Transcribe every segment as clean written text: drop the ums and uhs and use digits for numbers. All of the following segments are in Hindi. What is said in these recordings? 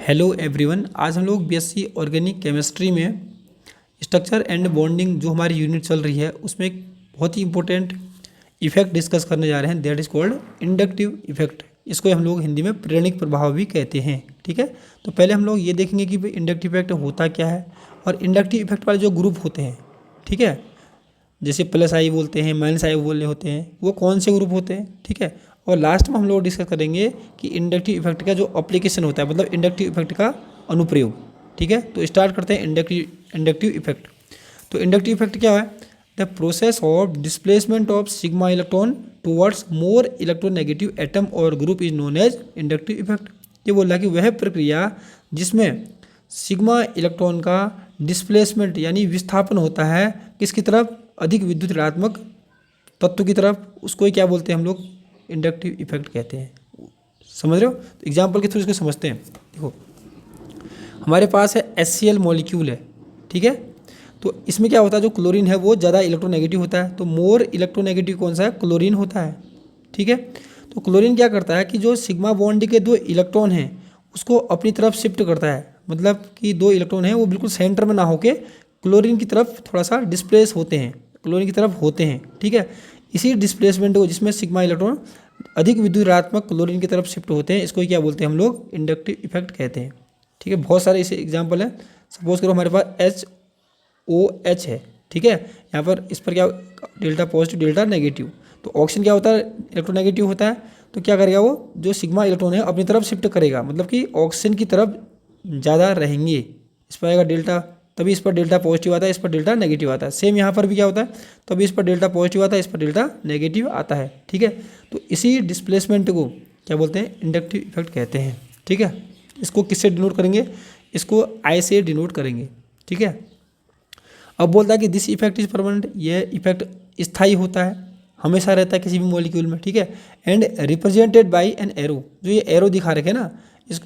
Hello everyone. आज हम लोग बीएससी ऑर्गेनिक केमिस्ट्री में स्ट्रक्चर एंड बॉन्डिंग जो हमारी यूनिट चल रही है उसमें एक बहुत ही इंपॉर्टेंट इफेक्ट डिस्कस करने जा रहे हैं, that is called inductive effect. इसको हम लोग हिंदी में प्रेरणिक प्रभाव भी कहते हैं। ठीक है, तो पहले हम लोग ये देखेंगे कि इंडक्टिव इफेक्ट होता क्या है और इंडक्टिव इफेक्ट वाले जो ग्रुप होते हैं, ठीक है, जैसे प्लस आई बोलते हैं, माइनस आई बोलने होते हैं, वो कौन से ग्रुप होते हैं। ठीक है, और लास्ट में हम लोग डिस्कस करेंगे कि इंडक्टिव इफेक्ट का जो एप्लीकेशन होता है, मतलब इंडक्टिव इफेक्ट का अनुप्रयोग। ठीक है, तो स्टार्ट करते हैं इंडक्टिव इफेक्ट। तो इंडक्टिव इफेक्ट क्या है? The process of displacement of sigma electron towards more electronegative atom और group is known as inductive effect. ये बोल रहा है कि वह प्रक्रिया जिसमें सिग्मा इलेक्ट्रॉन का डिस्प्लेसमेंट यानी विस्थापन होता है किसकी तरफ? अधिक विद्युत ऋणात्मक तत्व की तरफ, उसको ही क्या बोलते हैं हम लोग? इंडक्टिव इफेक्ट कहते हैं। समझ रहे हो? तो एग्जाम्पल के थ्रू इसको समझते हैं। देखो, हमारे पास है HCl मॉलिक्यूल है, ठीक है, तो इसमें क्या होता है, जो क्लोरीन है वो ज़्यादा इलेक्ट्रोनेगेटिव होता है, तो मोर इलेक्ट्रोनेगेटिव कौन सा है? क्लोरीन होता है। ठीक है, तो क्लोरीन क्या करता है कि जो सिग्मा बॉन्ड के दो इलेक्ट्रॉन हैं उसको अपनी तरफ शिफ्ट करता है, मतलब कि दो इलेक्ट्रॉन हैं वो बिल्कुल सेंटर में ना होके क्लोरीन की तरफ थोड़ा सा डिस्प्लेस होते हैं, क्लोरीन की तरफ होते हैं। ठीक है, इसी डिस्प्लेसमेंट को जिसमें सिग्मा इलेक्ट्रॉन अधिक विद्युत ऋणात्मक क्लोरीन की तरफ शिफ्ट होते हैं, इसको क्या बोलते हैं हम लोग? इंडक्टिव इफेक्ट कहते हैं। ठीक है, बहुत सारे इसे एग्जाम्पल हैं। सपोज करो हमारे पास HOH है, ठीक है, यहाँ पर इस पर क्या डेल्टा पॉजिटिव डेल्टा नेगेटिव, तो ऑक्सीजन क्या होता है? इलेक्ट्रोनेगेटिव होता है, तो क्या करेगा वो? जो सिग्मा इलेक्ट्रॉन है अपनी तरफ शिफ्ट करेगा, मतलब कि ऑक्सीजन की तरफ ज़्यादा रहेंगे। इस पर आएगा डेल्टा, तभी इस पर डेल्टा पॉजिटिव आता है, इस पर डेल्टा नेगेटिव आता है। सेम यहाँ पर भी क्या होता है, तभी इस पर डेल्टा पॉजिटिव आता है, इस पर डेल्टा नेगेटिव आता है। ठीक है, तो इसी डिस्प्लेसमेंट को क्या बोलते हैं? इंडक्टिव इफेक्ट कहते हैं। ठीक है, इसको किससे डिनोट करेंगे? इसको आई से डिनोट करेंगे। ठीक है, अब बोलता है कि दिस इफेक्ट इज परमानेंट, यह इफेक्ट स्थायी होता है, हमेशा रहता है किसी भी मॉलिक्यूल में। ठीक है, and represented by an arrow, जो ये एरो दिखा रखे ना, इस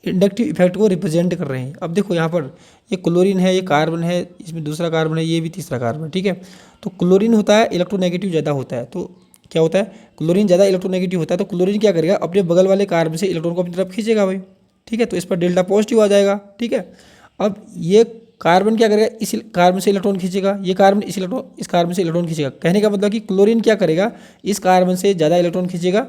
इंडक्टिव इफेक्ट को रिप्रेजेंट कर रहे हैं। अब देखो यहाँ पर ये क्लोरीन है, ये कार्बन है, इसमें दूसरा कार्बन है, ये भी तीसरा कार्बन है। ठीक है, तो क्लोरीन होता है इलेक्ट्रोनेगेटिव ज़्यादा होता है, तो क्या होता है? क्लोरीन ज़्यादा इलेक्ट्रोनेगेटिव होता है, तो क्लोरीन क्या करेगा? अपने बगल वाले कार्बन से इलेक्ट्रॉन को अपनी तरफ खींचेगा भाई। ठीक है, तो इस पर डेल्टा पॉजिटिव आ जाएगा। ठीक है, अब ये कार्बन क्या करेगा? इस कार्बन से इलेक्ट्रॉन खींचेगा, ये कार्बन इस कार्बन से इलेक्ट्रॉन खींचेगा। कहने का मतलब कि क्लोरीन क्या करेगा? इस कार्बन से ज़्यादा इलेक्ट्रॉन खींचेगा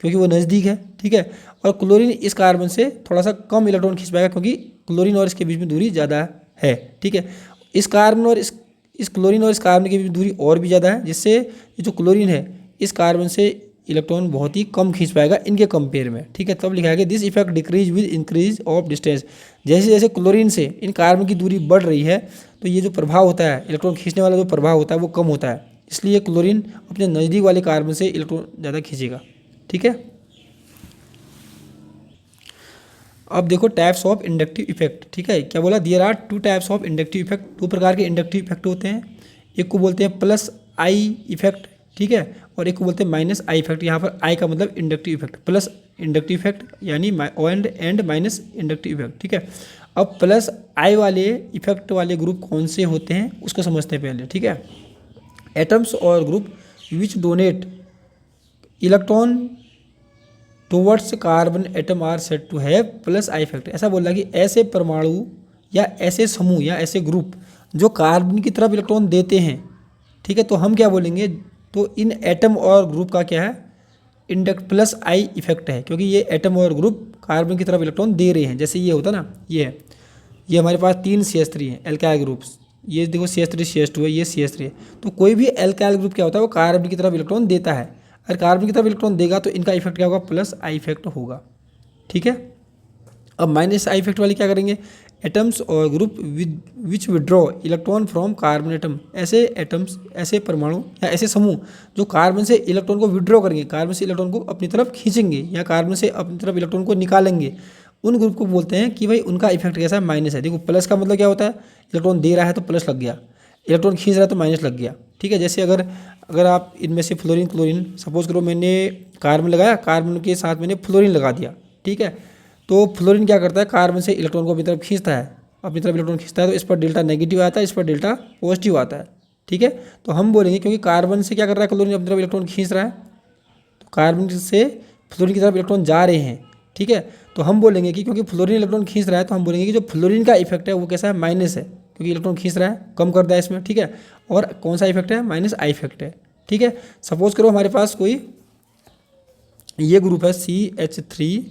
क्योंकि वो नज़दीक है। ठीक है, और क्लोरीन इस कार्बन से थोड़ा सा कम इलेक्ट्रॉन खींच पाएगा क्योंकि क्लोरीन और इसके बीच में दूरी ज़्यादा है। ठीक है, इस कार्बन और इस क्लोरीन और इस कार्बन के बीच में दूरी और भी ज़्यादा है, जिससे ये जो क्लोरीन है इस कार्बन से इलेक्ट्रॉन बहुत ही कम खींच पाएगा इनके कंपेयर में। ठीक है, तब लिखा है कि this effect decrease with increase of distance. जैसे जैसे क्लोरीन से इन कार्बन की दूरी बढ़ रही है तो ये जो प्रभाव होता है, इलेक्ट्रॉन खींचने वाला जो प्रभाव होता है वो कम होता है, इसलिए क्लोरीन अपने नज़दीक वाले कार्बन से इलेक्ट्रॉन ज़्यादा खींचेगा। ठीक है, अब देखो टाइप्स ऑफ इंडक्टिव इफेक्ट। ठीक है, क्या बोला? There are two types of inductive effect, दो प्रकार के इंडक्टिव इफेक्ट होते हैं। एक को बोलते हैं प्लस आई इफेक्ट, ठीक है, और एक को बोलते हैं माइनस आई इफेक्ट। यहाँ पर आई का मतलब inductive effect, plus inductive effect यानी एंड माइनस इंडक्टिव इफेक्ट। ठीक है, अब प्लस आई वाले इफेक्ट वाले ग्रुप कौन से होते हैं उसको समझते हैं पहले। ठीक है, एटम्स और group which donate electron towards carbon atom are set to have plus I effect. ऐसा बोल रहा है कि ऐसे परमाणु या ऐसे समूह या ऐसे ग्रुप जो कार्बन की तरफ इलेक्ट्रॉन देते हैं, ठीक है, तो हम क्या बोलेंगे? तो इन एटम और ग्रुप का क्या है? इंडक्ट प्लस आई इफेक्ट है, क्योंकि ये एटम और ग्रुप कार्बन की तरफ इलेक्ट्रॉन दे रहे हैं। जैसे ये होता ना, ये है, ये हमारे पास 3 CH3 हैं एल्काइल ग्रुप्स, ये देखो CH3 CH2 है, ये CH3 है, तो कोई भी एल्काइल ग्रुप क्या होता है? वो कार्बन की तरफ इलेक्ट्रॉन देता है। अगर कार्बन की तरफ इलेक्ट्रॉन देगा तो इनका इफेक्ट क्या होगा? प्लस आई इफेक्ट होगा। ठीक है, अब माइनस आई इफेक्ट वाले क्या करेंगे? एटम्स और group which withdraw electron from carbon atom, ऐसे एटम्स, ऐसे परमाणु या ऐसे समूह जो कार्बन से इलेक्ट्रॉन को विड्रॉ करेंगे, कार्बन से इलेक्ट्रॉन को अपनी तरफ खींचेंगे या कार्बन से अपनी तरफ इलेक्ट्रॉन को निकालेंगे, उन ग्रुप को बोलते हैं कि भाई उनका इफेक्ट कैसा है? माइनस है। देखो, प्लस का मतलब क्या होता है? इलेक्ट्रॉन दे रहा है तो प्लस लग गया, इलेक्ट्रॉन खींच रहा है तो माइनस लग गया। ठीक है, जैसे अगर आप इनमें से क्लोरीन सपोज करो मैंने कार्बन लगाया, कार्बन के साथ मैंने फ्लोरीन लगा दिया। ठीक है, तो फ्लोरीन क्या करता है? कार्बन से इलेक्ट्रॉन को अपनी तरफ खींचता है, अपनी तरफ इलेक्ट्रॉन खींचता है, तो इस पर डेल्टा नेगेटिव आता है, इस पर डेल्टा पॉजिटिव आता है। ठीक है, तो हम बोलेंगे क्योंकि कार्बन से क्या कर रहा है? क्लोरीन अपनी तरफ इलेक्ट्रॉन खींच रहा है, तो कार्बन से फ्लोरीन की तरफ इलेक्ट्रॉन जा रहे हैं, ठीक है। तो हम बोलेंगे कि क्योंकि फ्लोरीन इलेक्ट्रॉन खींच रहा है तो हम बोलेंगे कि जो फ्लोरीन का इफेक्ट है वो कैसा है, माइनस है, क्योंकि इलेक्ट्रॉन खींच रहा है, कम कर रहा है इसमें, ठीक है। और कौन सा इफेक्ट है, माइनस आई इफेक्ट है, ठीक है। सपोज करो हमारे पास कोई ये ग्रुप है CH3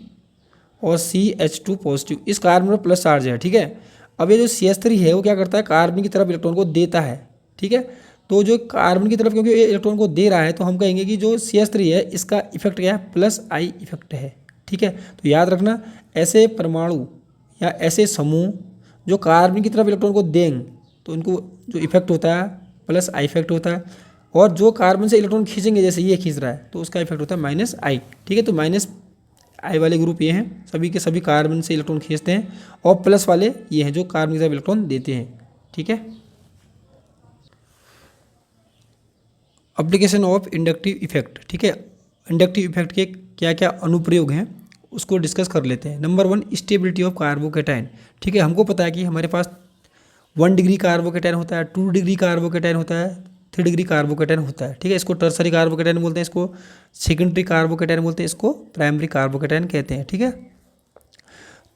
और CH2 पॉजिटिव, इस कार्बन में प्लस चार्ज है, ठीक है। अब ये जो CH3 है वो क्या करता है, कार्बन की तरफ इलेक्ट्रॉन को देता है, ठीक है। तो जो कार्बन की तरफ क्योंकि ये इलेक्ट्रॉन को दे रहा है तो हम कहेंगे कि जो CH3 है इसका इफेक्ट क्या है, प्लस आई इफेक्ट है, ठीक है। तो याद रखना ऐसे परमाणु या ऐसे समूह जो कार्बन की तरफ इलेक्ट्रॉन को देंगे तो उनको जो इफेक्ट होता है प्लस आई इफेक्ट होता है, और जो कार्बन से इलेक्ट्रॉन खींचेंगे जैसे ये खींच रहा है तो उसका इफेक्ट होता है माइनस आई, ठीक है। तो माइनस आई वाले ग्रुप ये हैं, सभी के सभी कार्बन से इलेक्ट्रॉन खींचते हैं, और प्लस वाले ये हैं जो कार्बन की तरफ इलेक्ट्रॉन देते हैं, ठीक है। एप्लीकेशन ऑफ इंडक्टिव इफेक्ट, ठीक है। इंडक्टिव इफेक्ट के क्या क्या अनुप्रयोग हैं उसको डिस्कस कर लेते हैं। नंबर 1, स्टेबिलिटी ऑफ कार्बोकेटाइन, ठीक है। हमको पता है कि हमारे पास 1 डिग्री कार्बोकेटाइन होता है, 2 डिग्री कार्बोकेटाइन होता है, 3 डिग्री कार्बोकेटाइन होता है, ठीक है। इसको टर्सरी कार्बोकेटाइन बोलते हैं, इसको सेकेंडरी कार्बोकेटाइन बोलते हैं, इसको प्राइमरी कार्बोकेटाइन कहते हैं, ठीक है।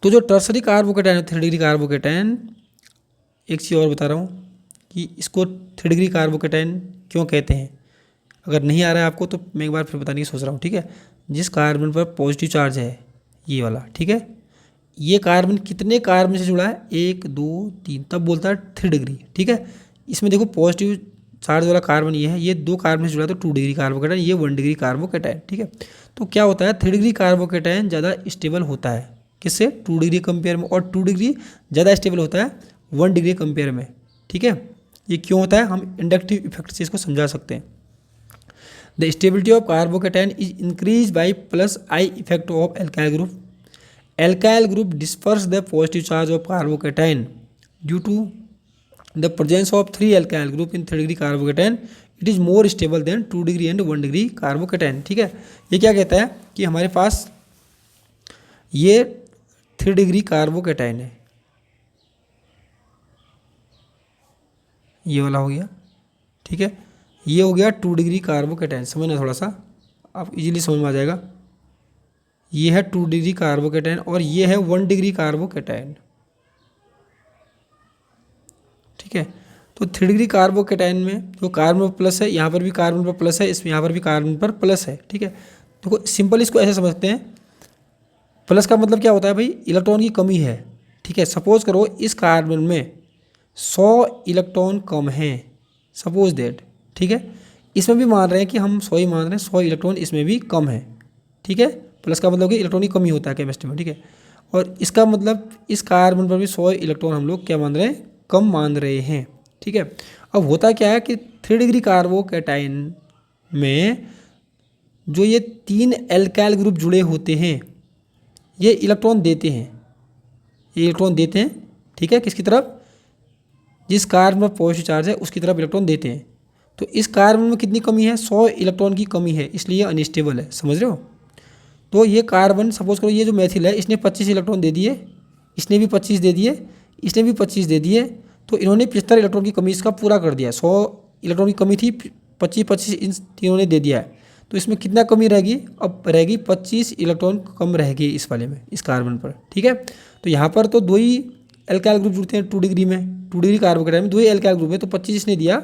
तो जो टर्सरी कार्बोकेटाइन है 3 डिग्री कार्बोकेटाइन, एक चीज़ और बता रहा हूँ कि इसको 3 डिग्री कार्बोकेटाइन क्यों कहते हैं, अगर नहीं आ रहा है आपको तो मैं एक बार फिर बताने की सोच रहा हूँ, ठीक है। जिस कार्बन पर पॉजिटिव चार्ज है ये वाला, ठीक है, ये कार्बन कितने कार्बन से जुड़ा है, 1 2 3, तब बोलता है 3 डिग्री, ठीक है। इसमें देखो पॉजिटिव चार्ज वाला कार्बन ये है, ये 2 कार्बन से जुड़ा है तो 2 डिग्री कार्बोकेटाइन, ये 1 डिग्री कार्बोकेटाइन, ठीक है। तो क्या होता है 3 डिग्री कार्बोकेटाइन ज़्यादा स्टेबल होता है किससे, 2 डिग्री कंपेयर में, और 2 डिग्री ज़्यादा स्टेबल होता है 1 डिग्री कंपेयर में, ठीक है। ये क्यों होता है, हम इंडक्टिव इफेक्ट से इसको समझा सकते हैं। The stability of carbocation is increase by plus I effect of alkyl group. Alkyl group disperse the positive charge of carbocation due to the presence of 3 alkyl group in 3 degree carbocation. It is more stable than 2 degree and 1 degree carbocation. ठीक है, ये क्या कहता है कि हमारे पास ये 3 डिग्री कार्बोकेटाइन है, ये वाला हो गया, ठीक है। ये हो गया 2 डिग्री कार्बोकेटाइन, समझना थोड़ा सा, आप इजीली समझ में आ जाएगा। ये है 2 डिग्री कार्बोकेटाइन और ये है 1 डिग्री कार्बोकेटाइन, ठीक है। तो 3 डिग्री कार्बोकेटाइन में जो कार्बन पर प्लस है, यहाँ पर भी कार्बन पर प्लस है, इसमें यहाँ पर भी कार्बन पर प्लस है, ठीक है। तो सिंपल इसको ऐसे समझते हैं, प्लस का मतलब क्या होता है भाई, इलेक्ट्रॉन की कमी है, ठीक है। सपोज करो इस कार्बन में 100 इलेक्ट्रॉन कम हैं, सपोज दैट, ठीक है। इसमें भी मान रहे हैं कि हम 100 ही मान रहे हैं, 100 इलेक्ट्रॉन इसमें भी कम है, ठीक है। प्लस का मतलब कि इलेक्ट्रॉन की कमी होता है केमिस्ट्री में, ठीक है। और इसका मतलब इस कार्बन पर भी 100 इलेक्ट्रॉन हम लोग क्या मान रहे हैं, कम मान रहे हैं, ठीक है। अब होता क्या है कि 3 डिग्री कार्बोकेटाइन में जो ये 3 एल्काइल ग्रुप जुड़े होते हैं ये इलेक्ट्रॉन देते हैं, ये इलेक्ट्रॉन देते हैं, ठीक है। किसकी तरफ, जिस कार्बन पर पॉजिटिव चार्ज है उसकी तरफ इलेक्ट्रॉन देते हैं। तो इस कार्बन में कितनी कमी है, 100 इलेक्ट्रॉन की कमी है, इसलिए अनस्टेबल है, समझ रहे हो। तो ये कार्बन सपोज करो ये जो मैथिल है इसने 25 इलेक्ट्रॉन दे दिए, इसने भी 25 दे दिए, इसने भी 25 दे दिए, तो इन्होंने 75 इलेक्ट्रॉन की कमी इसका पूरा कर दिया। 100 इलेक्ट्रॉन की कमी थी, 25 इन तीनों ने दे दिया है, तो इसमें कितना कमी रहेगी, अब रहेगी 25 इलेक्ट्रॉन कम रहेगी इस वाले में, इस कार्बन पर, ठीक है। तो यहाँ पर तो 2 ही एल्काइल ग्रुप जुड़ते हैं 2 डिग्री में, 2 डिग्री कार्बोकेटाइन में 2 ही एल्काइल ग्रुप है, तो 25 इसने दिया,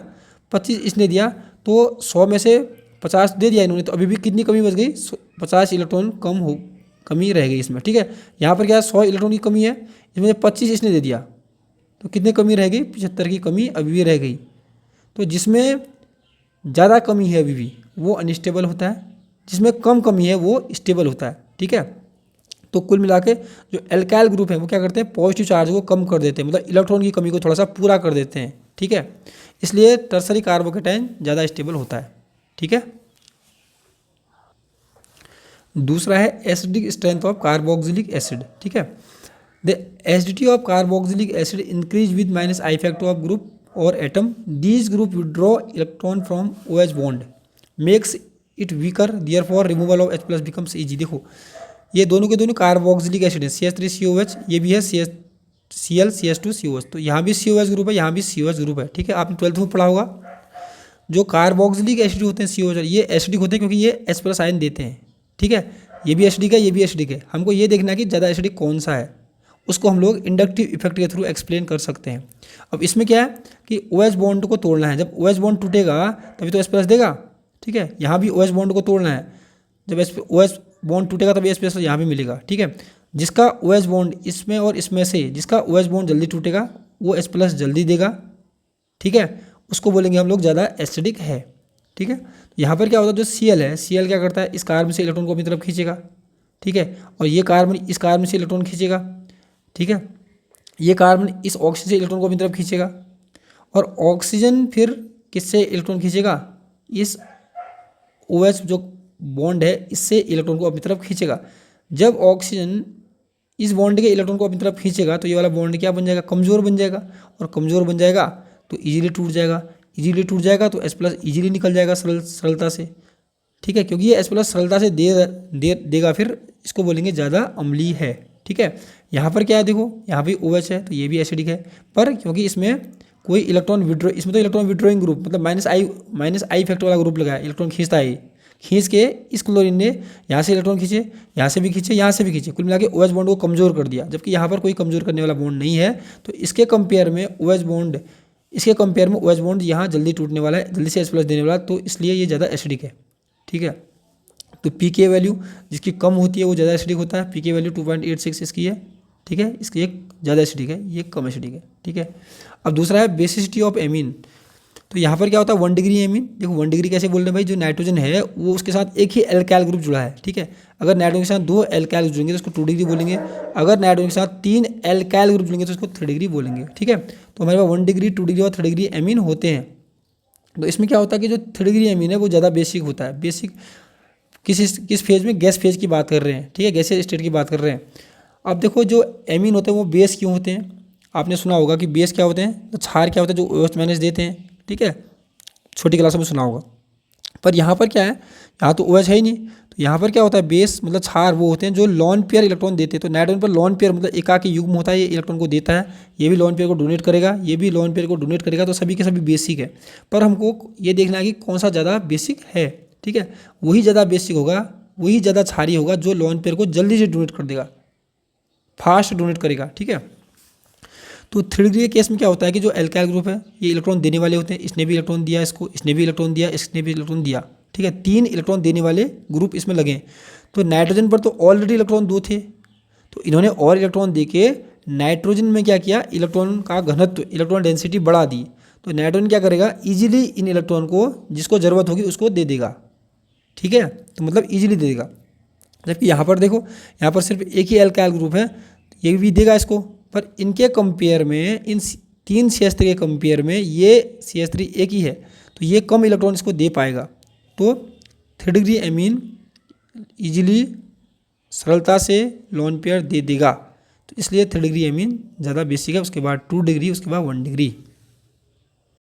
25 इसने दिया, तो 100 में से 50 दे दिया इन्होंने, तो अभी भी कितनी कमी बच गई, 50 इलेक्ट्रॉन कमी रह गई इसमें, ठीक है। यहाँ पर क्या है 100 इलेक्ट्रॉन की कमी है, इसमें 25 इसने दे दिया, तो कितनी कमी रह गई, 75 की कमी अभी भी रह गई। तो जिसमें ज़्यादा कमी है अभी भी वो अनस्टेबल होता है, जिसमें कम कमी है वो स्टेबल होता है, ठीक है। तो कुल मिला के जो एल्काइल ग्रुप है वो क्या करते हैं, पॉजिटिव चार्ज को कम कर देते हैं, मतलब इलेक्ट्रॉन की कमी को थोड़ा सा पूरा कर देते हैं, ठीक है। इसलिए टर्सरी कार्बोकेटाइन ज़्यादा स्टेबल होता है, ठीक है। दूसरा है acidic strength of carboxylic acid, ठीक है। The acidity of carboxylic acid increase with minus I factor of group और atom, these group withdraw electron from OH bond, makes it weaker, therefore removal of H+ becomes easy. देखो ये दोनों के दोनों कार्बोक्सिलिक एसिड है, CH3COH, ये भी है Cl CH2COH, तो यहाँ भी COH ग्रुप है, यहाँ भी COH ग्रुप है, ठीक है। आपने 12th में पढ़ा होगा। जो कार्बोक्सिलिक एसिड होते हैं COH, ये एसिडिक होते हैं क्योंकि ये H+ आयन देते हैं, ठीक है। ये भी एसिडिक है, ये भी एसिडिक है। हमको ये देखना है कि ज़्यादा एसिडिक कौन सा है, उसको हम लोग इंडक्टिव इफेक्ट के थ्रू एक्सप्लेन कर सकते हैं। अब इसमें क्या है कि OH बॉन्ड को तोड़ना है। जब OH बॉन्ड टूटेगा तभी तो H+ देगा, ठीक है। यहाँ भी OH बॉन्ड को तोड़ना है, जब OH बॉन्ड टूटेगा तभी H+ यहाँ भी मिलेगा, ठीक है। जिसका OH बॉन्ड इसमें और इसमें से जिसका OH बॉन्ड जल्दी टूटेगा वो H+ जल्दी देगा, ठीक है, उसको बोलेंगे हम लोग ज़्यादा एसिडिक है, ठीक है। यहाँ पर क्या होता है, जो Cl है, Cl क्या करता है, इस कार्बन से इलेक्ट्रॉन को अपनी तरफ खींचेगा, ठीक है, और ये कार्बन इस कार्बन से इलेक्ट्रॉन खींचेगा, ठीक है। ये कार्बन इस ऑक्सीजन से इलेक्ट्रॉन को अपनी तरफ खींचेगा, और ऑक्सीजन फिर किससे इलेक्ट्रॉन खींचेगा, इस OH जो बॉन्ड है इससे इलेक्ट्रॉन को अपनी तरफ खींचेगा। जब ऑक्सीजन इस बॉन्ड के इलेक्ट्रॉन को अपनी तरफ खींचेगा तो ये वाला बॉन्ड क्या बन जाएगा, कमज़ोर बन जाएगा, और कमज़ोर बन जाएगा तो इजीली टूट जाएगा, इजीली टूट जाएगा तो H+ इजीली निकल जाएगा सरलता से, ठीक है, क्योंकि ये H+ सरलता से देगा, फिर इसको बोलेंगे ज़्यादा अम्लीय है, ठीक है। यहाँ पर क्या है, देखो यहाँ भी OH है तो ये भी एसिडिक है, पर क्योंकि इसमें कोई इलेक्ट्रॉन विड्रॉ, इसमें तो इलेक्ट्रॉन विड्रॉइंग ग्रुप मतलब -I इफेक्ट वाला ग्रुप लगा है, इलेक्ट्रॉन खींचता है, खींच के इस क्लोरीन ने यहाँ से इलेक्ट्रॉन खींचे, यहाँ से भी खींचे, यहाँ से भी खींचे, कुल मिला के OH बॉन्ड को कमज़ोर कर दिया। जबकि यहाँ पर कोई कमज़ोर करने वाला बॉन्ड नहीं है, तो इसके कंपेयर में OH बॉन्ड यहाँ जल्दी टूटने वाला है, जल्दी से H+ देने वाला है, तो इसलिए ये ज़्यादा एसिडिक है, ठीक है। तो pK वैल्यू जिसकी कम होती है वो ज़्यादा एसिडिक होता है। pK वैल्यू 2.86 इसकी है, ठीक है, इसकी एक ज़्यादा एसिडिक है, ये कम एसिडिक है, ठीक है। अब दूसरा है बेसिसिटी ऑफ एमीन। तो यहाँ पर क्या होता है, 1 डिग्री एमीन। देखो 1 डिग्री कैसे बोल रहे हैं भाई, जो नाइट्रोजन है वो उसके साथ एक ही एल्काइल ग्रुप जुड़ा है, ठीक है। अगर नाइट्रोजन के साथ 2 एल्काइल ग्रुप जुड़ेंगे तो उसको 2 डिग्री बोलेंगे, अगर नाइट्रोजन के साथ 3 एल्काइल ग्रुप जुड़ेंगे तो उसको 3 डिग्री बोलेंगे, ठीक है। तो हमारे पास 1 डिग्री, 2 डिग्री और 3 डिग्री एमीन होते हैं। तो इसमें क्या होता है कि जो 3 डिग्री एमीन है वो ज़्यादा बेसिक होता है। बेसिक किस फेज में, गैस फेज की बात कर रहे हैं, ठीक है, गैसीय स्टेट की बात कर रहे हैं। अब देखो जो एमीन होते हैं वो बेस क्यों होते हैं, आपने सुना होगा कि बेस क्या होते हैं, तो क्षार क्या होता है जो OH- देते हैं, ठीक है, छोटी क्लासों में सुना होगा। पर यहाँ पर क्या है, यहाँ तो OH है ही नहीं, तो यहाँ पर क्या होता है, बेस मतलब क्षार वो होते हैं जो लॉन पेयर इलेक्ट्रॉन देते हैं। तो नाइट्रोजन पर लॉन पेयर मतलब एकाकी युग्म होता है, ये इलेक्ट्रॉन को देता है, ये भी लॉन पेयर को डोनेट करेगा, ये भी लॉन पेयर को डोनेट करेगा, तो सभी के सभी बेसिक है। पर हमको ये देखना है कि कौन सा ज़्यादा बेसिक है, ठीक है, वही ज़्यादा बेसिक होगा, वही ज़्यादा क्षारीय होगा जो लॉन पेयर को जल्दी से डोनेट कर देगा, फास्ट डोनेट करेगा, ठीक है। तो 3 डिग्री के केस में क्या होता है कि जो एल्काइल ग्रुप है ये इलेक्ट्रॉन देने वाले होते हैं, इसने भी इलेक्ट्रॉन दिया इसको, इसने भी इलेक्ट्रॉन दिया, इसने भी इलेक्ट्रॉन दिया, ठीक है, 3 इलेक्ट्रॉन देने वाले ग्रुप इसमें लगे। तो नाइट्रोजन पर तो ऑलरेडी इलेक्ट्रॉन 2 थे, तो इन्होंने और इलेक्ट्रॉन दे के नाइट्रोजन में क्या किया, इलेक्ट्रॉन का घनत्व, इलेक्ट्रॉन डेंसिटी बढ़ा दी। तो नाइट्रोजन क्या करेगा, ईजिली इन इलेक्ट्रॉन को जिसको ज़रूरत होगी उसको दे देगा, ठीक है, तो मतलब ईजिली दे देगा। जबकि यहाँ पर देखो, यहाँ पर सिर्फ एक ही एल्काइल ग्रुप है, ये भी देगा इसको, पर इनके कंपेयर में, इन 3 CH3 के कंपेयर में ये CH3 एक ही है, तो ये कम इलेक्ट्रॉन इसको दे पाएगा। तो 3 डिग्री एमीन इजीली सरलता से लॉन पेयर दे देगा, तो इसलिए 3 डिग्री एमीन ज़्यादा बेसिक है। उसके बाद 2 डिग्री, उसके बाद 1 डिग्री।